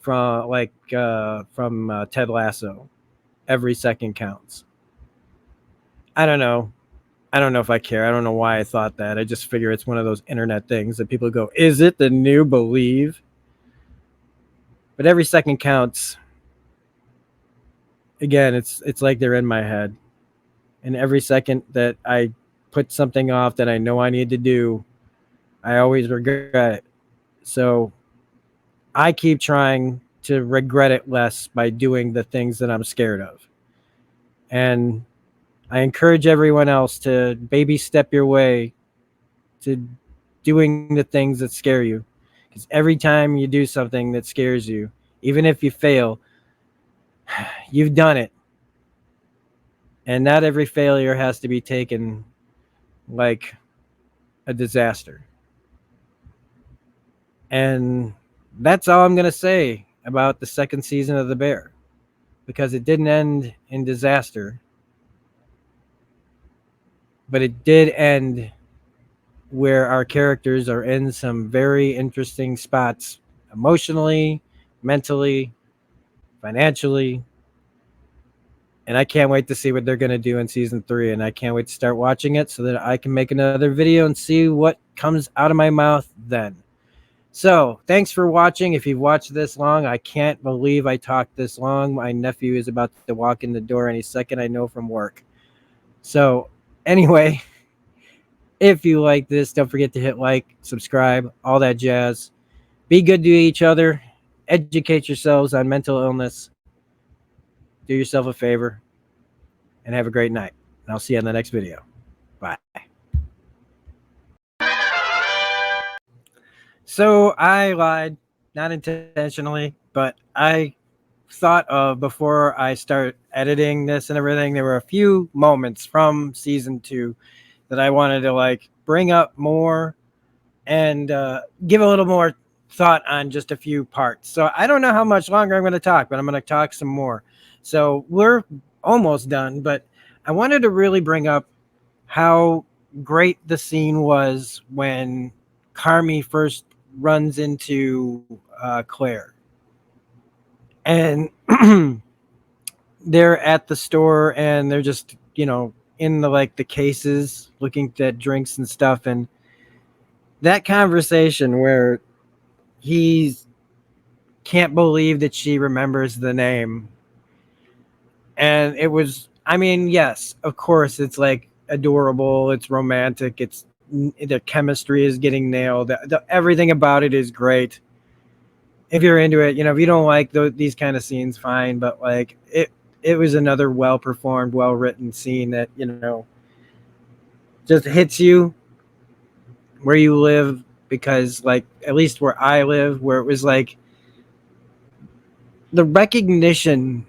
from Ted Lasso? Every second counts. I don't know if I care. I don't know why I thought that. I just figure it's one of those internet things that people go, is it the new Believe? But every second counts. Again, it's like they're in my head. And every second that I put something off that I know I need to do, I always regret it. So I keep trying to regret it less by doing the things that I'm scared of. And I encourage everyone else to baby step your way to doing the things that scare you. Because every time you do something that scares you, even if you fail, you've done it. And not every failure has to be taken like a disaster. And that's all I'm going to say about the second season of The Bear, because it didn't end in disaster, but it did end where our characters are in some very interesting spots emotionally, mentally, financially. And I can't wait to see what they're going to do in season 3. And I can't wait to start watching it so that I can make another video and see what comes out of my mouth then. So thanks for watching. If you've watched this long, I can't believe I talked this long. My nephew is about to walk in the door any second, I know, from work. So anyway, if you like this, don't forget to hit like, subscribe, all that jazz. Be good to each other. Educate yourselves on mental illness. Do yourself a favor. And have a great night. And I'll see you in the next video. Bye. So I lied, not intentionally, but I thought of, before I start editing this and everything, there were a few moments from season 2 that I wanted to like bring up more and give a little more thought on just a few parts. So I don't know how much longer I'm going to talk, but I'm going to talk some more. So we're almost done, but I wanted to really bring up how great the scene was when Carmy first runs into Claire. And they're at the store and they're just, in the cases looking at drinks and stuff. And that conversation where he can't believe that she remembers the name. And it was, yes, of course, it's like adorable. It's romantic. The chemistry is getting nailed. Everything about it is great. If you're into it, if you don't like these kind of scenes, fine. But like it was another well-performed, well-written scene that, just hits you where you live, because like, at least where I live, where it was like the recognition,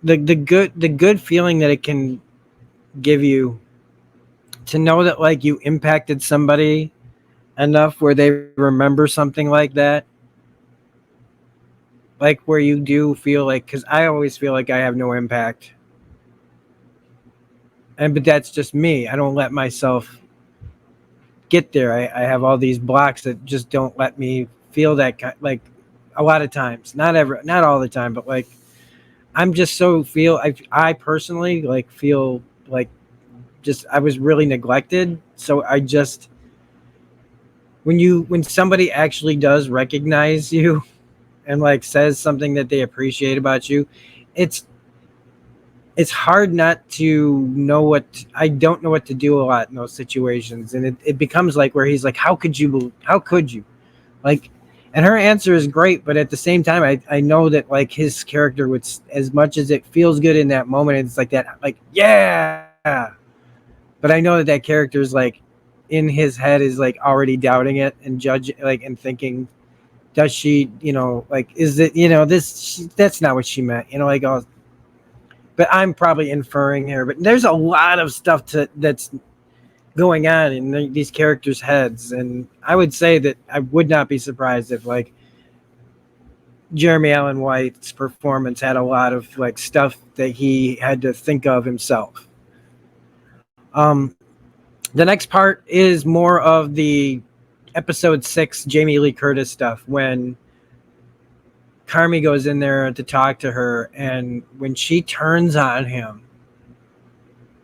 the good feeling that it can give you to know that like you impacted somebody enough where they remember something like that. Like where you do feel like, because I always feel like I have no impact. But that's just me. I don't let myself get there. I have all these blocks that just don't let me feel that, like a lot of times, not all the time, but like I'm just I personally like feel like just I was really neglected. So I just, when somebody actually does recognize you and like says something that they appreciate about you, it's hard not to know I don't know what to do a lot in those situations. And it becomes like where he's like, how could you like, and her answer is great. But at the same time, I know that like his character would, as much as it feels good in that moment, it's like that, like, yeah. But I know that character is like in his head is like already doubting it and judging, like, and thinking, does she, like, is it, that's not what she meant, like, but I'm probably inferring here. But there's a lot of stuff that's going on in these characters' heads. And I would say that I would not be surprised if like Jeremy Allen White's performance had a lot of like stuff that he had to think of himself. The next part is more of the episode 6 Jamie Lee Curtis stuff, when Carmy goes in there to talk to her, and when she turns on him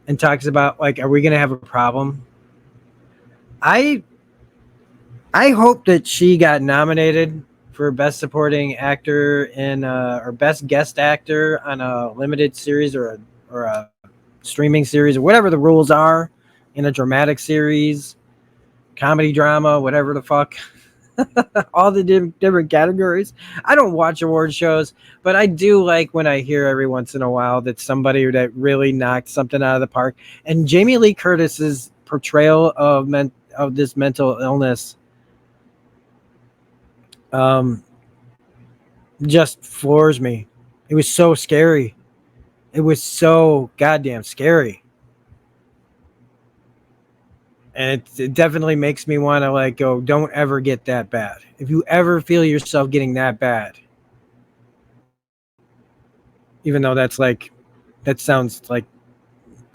and talks about like, are we going to have a problem? I hope that she got nominated for Best Supporting Actor in or Best Guest Actor on a limited series or a streaming series, or whatever the rules are in a dramatic series. comedy, drama, whatever the fuck. All the different categories. I don't watch award shows, but I do like when I hear every once in a while that somebody that really knocked something out of the park. And Jamie Lee Curtis's portrayal of this mental illness just floors me. It was so scary. It was so goddamn scary. And it definitely makes me want to like go, don't ever get that bad. If you ever feel yourself getting that bad, even though that's like, that sounds like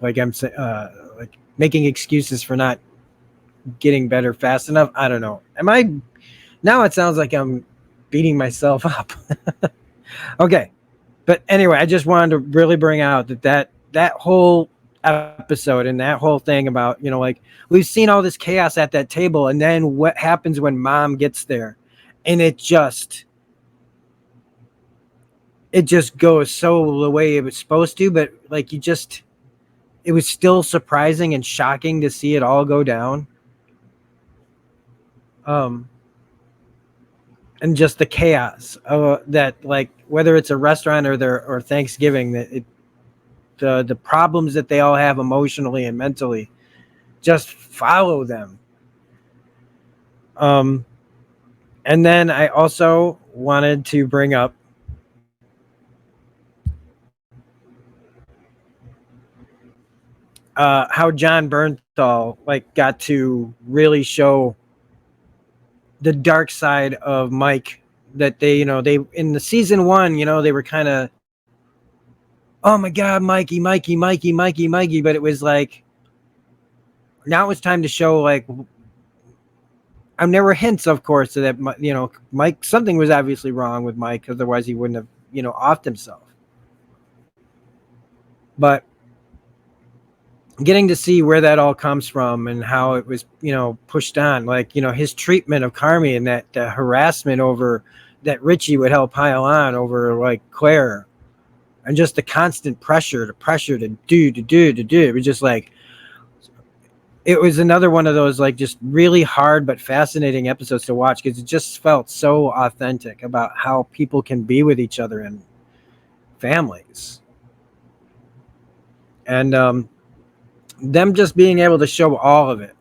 I'm saying, like making excuses for not getting better fast enough. I don't know. Now it sounds like I'm beating myself up. Okay. But anyway, I just wanted to really bring out that whole episode and that whole thing about, like we've seen all this chaos at that table, and then what happens when mom gets there, and it just goes so the way it was supposed to, but like it was still surprising and shocking to see it all go down. And just the chaos that, like, whether it's a restaurant or Thanksgiving, that the problems that they all have emotionally and mentally just follow them. And then I also wanted to bring up how John Bernthal got to really show the dark side of Mike, that they in the season 1, they were kind of, oh my God, Mikey, but it was like, now it was time to show, and there were hints, of course, that Mike, something was obviously wrong with Mike, otherwise he wouldn't have offed himself. But getting to see where that all comes from and how it was pushed on, his treatment of Carmy, and that the harassment over that Richie would help pile on over Claire, and just the constant pressure to do. It was just it was another one of those just really hard but fascinating episodes to watch, because it just felt so authentic about how people can be with each other and families. And them just being able to show all of it,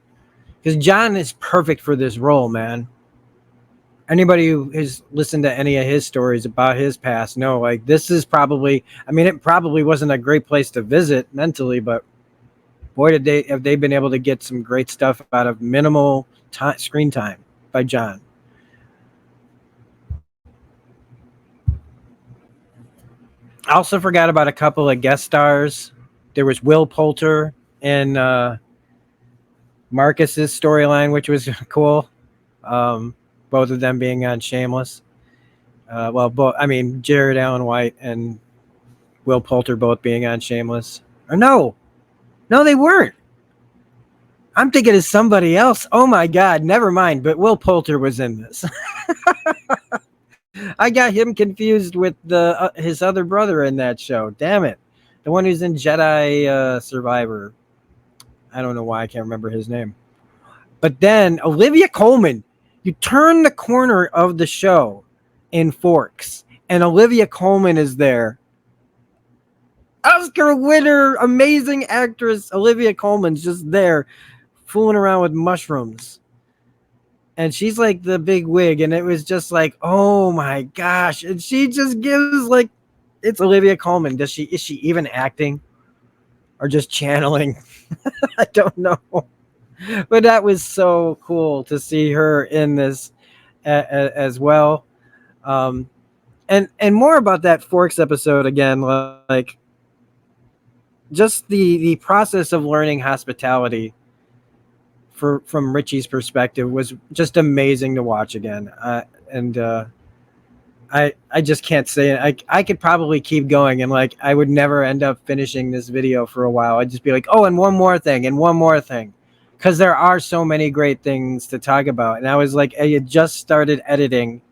because John is perfect for this role, man. Anybody who has listened to any of his stories about his past know, this is probably, it probably wasn't a great place to visit mentally, but boy, have they been able to get some great stuff out of minimal screen time by John. I also forgot about a couple of guest stars. There was Will Poulter in Marcus's storyline, which was cool. Both of them being on Shameless. Jared Allen White and Will Poulter both being on Shameless. Or no, they weren't. I'm thinking of somebody else. Oh my God, never mind. But Will Poulter was in this. I got him confused with his other brother in that show. Damn it. The one who's in Jedi Survivor. I don't know why I can't remember his name. But then Olivia Colman, you turn the corner of the show in Forks, and Olivia Colman is there. Oscar winner, amazing actress Olivia Colman's just there fooling around with mushrooms. And she's the big wig, and it was just oh my gosh. And she just gives it's Olivia Colman. Is she even acting or just channeling? I don't know. But that was so cool to see her in this as well. And more about that Forks episode again, just the process of learning hospitality from Richie's perspective was just amazing to watch again. I just can't say it. I could probably keep going, and I would never end up finishing this video for a while. I'd just be and one more thing, because there are so many great things to talk about. And I was I had just started editing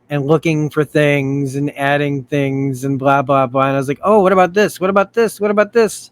and looking for things and adding things and blah blah blah, and I was oh, what about this, what about this, what about this?